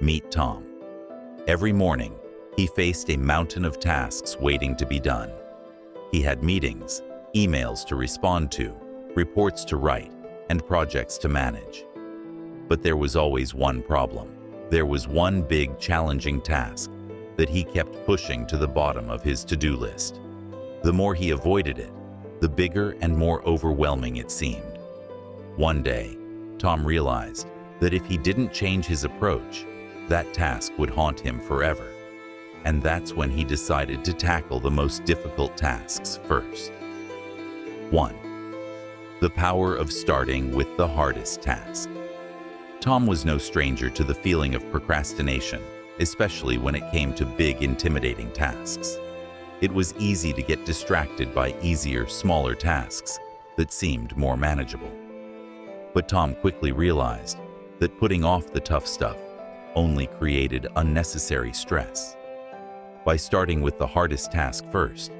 Meet Tom. Every morning, he faced a mountain of tasks waiting to be done. He had meetings, emails to respond to, reports to write, and projects to manage. But there was always one problem. There was one big, challenging task that he kept pushing to the bottom of his to-do list. The more he avoided it, the bigger and more overwhelming it seemed. One day, Tom realized that if he didn't change his approach, that task would haunt him forever. And that's when he decided to tackle the most difficult tasks first. 1. The power of starting with the hardest task. Tom was no stranger to the feeling of procrastination, especially when it came to big, intimidating tasks. It was easy to get distracted by easier, smaller tasks that seemed more manageable. But Tom quickly realized that putting off the tough stuff only created unnecessary stress. By starting with the hardest task first,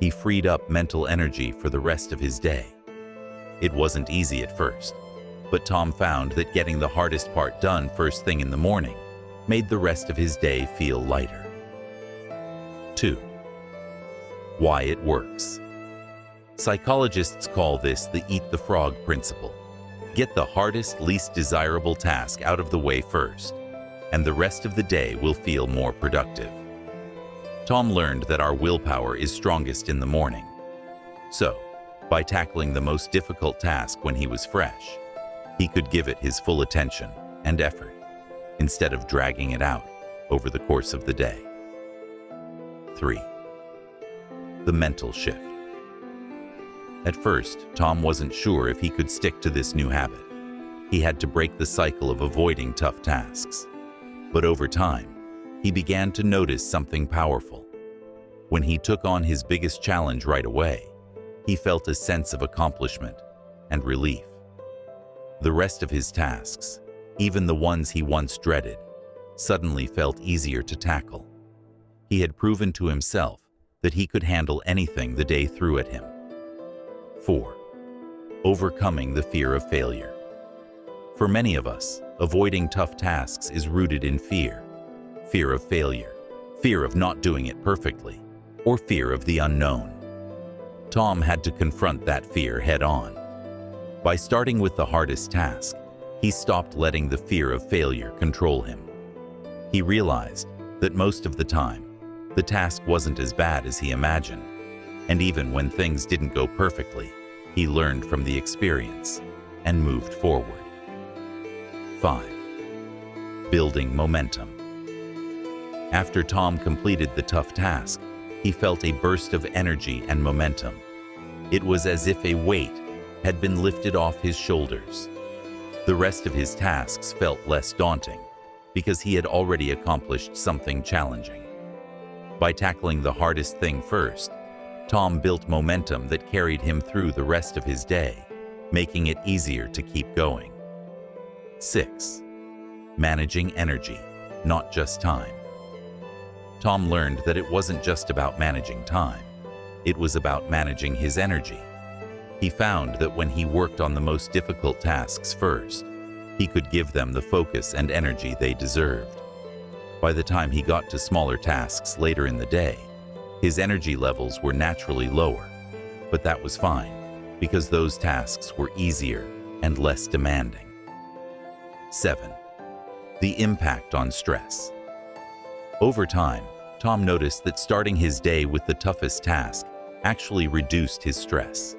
he freed up mental energy for the rest of his day. It wasn't easy at first, but Tom found that getting the hardest part done first thing in the morning made the rest of his day feel lighter. 2. Why it works. Psychologists call this the eat the frog principle. Get the hardest, least desirable task out of the way first, and the rest of the day will feel more productive. Tom learned that our willpower is strongest in the morning. So, by tackling the most difficult task when he was fresh, he could give it his full attention and effort, instead of dragging it out over the course of the day. 3. The mental shift. At first, Tom wasn't sure if he could stick to this new habit. He had to break the cycle of avoiding tough tasks. But over time, he began to notice something powerful. When he took on his biggest challenge right away, he felt a sense of accomplishment and relief. The rest of his tasks, even the ones he once dreaded, suddenly felt easier to tackle. He had proven to himself that he could handle anything the day threw at him. 4. Overcoming the fear of failure. For many of us, avoiding tough tasks is rooted in fear. Fear of failure, fear of not doing it perfectly, or fear of the unknown. Tom had to confront that fear head-on. By starting with the hardest task, he stopped letting the fear of failure control him. He realized that most of the time, the task wasn't as bad as he imagined, and even when things didn't go perfectly, he learned from the experience and moved forward. 5. Building momentum. After Tom completed the tough task, he felt a burst of energy and momentum. It was as if a weight had been lifted off his shoulders. The rest of his tasks felt less daunting because he had already accomplished something challenging. By tackling the hardest thing first, Tom built momentum that carried him through the rest of his day, making it easier to keep going. 6. Managing energy, not just time. Tom learned that it wasn't just about managing time. It was about managing his energy. He found that when he worked on the most difficult tasks first, he could give them the focus and energy they deserved. By the time he got to smaller tasks later in the day, his energy levels were naturally lower, but that was fine because those tasks were easier and less demanding. 7. The impact on stress. Over time, Tom noticed that starting his day with the toughest task actually reduced his stress.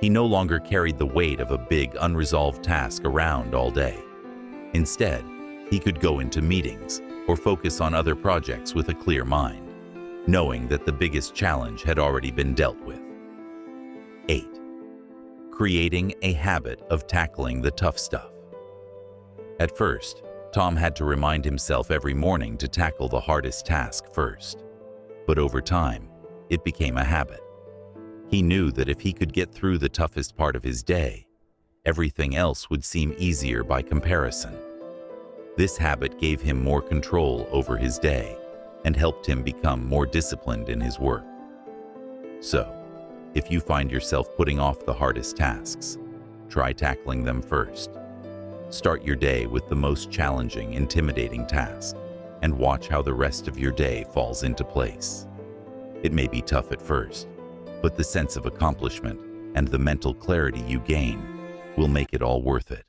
He no longer carried the weight of a big, unresolved task around all day. Instead, he could go into meetings or focus on other projects with a clear mind, knowing that the biggest challenge had already been dealt with. 8. Creating a habit of tackling the tough stuff. At first, Tom had to remind himself every morning to tackle the hardest task first. But over time, it became a habit. He knew that if he could get through the toughest part of his day, everything else would seem easier by comparison. This habit gave him more control over his day and helped him become more disciplined in his work. So, if you find yourself putting off the hardest tasks, try tackling them first. Start your day with the most challenging, intimidating task, and watch how the rest of your day falls into place. It may be tough at first, but the sense of accomplishment and the mental clarity you gain will make it all worth it.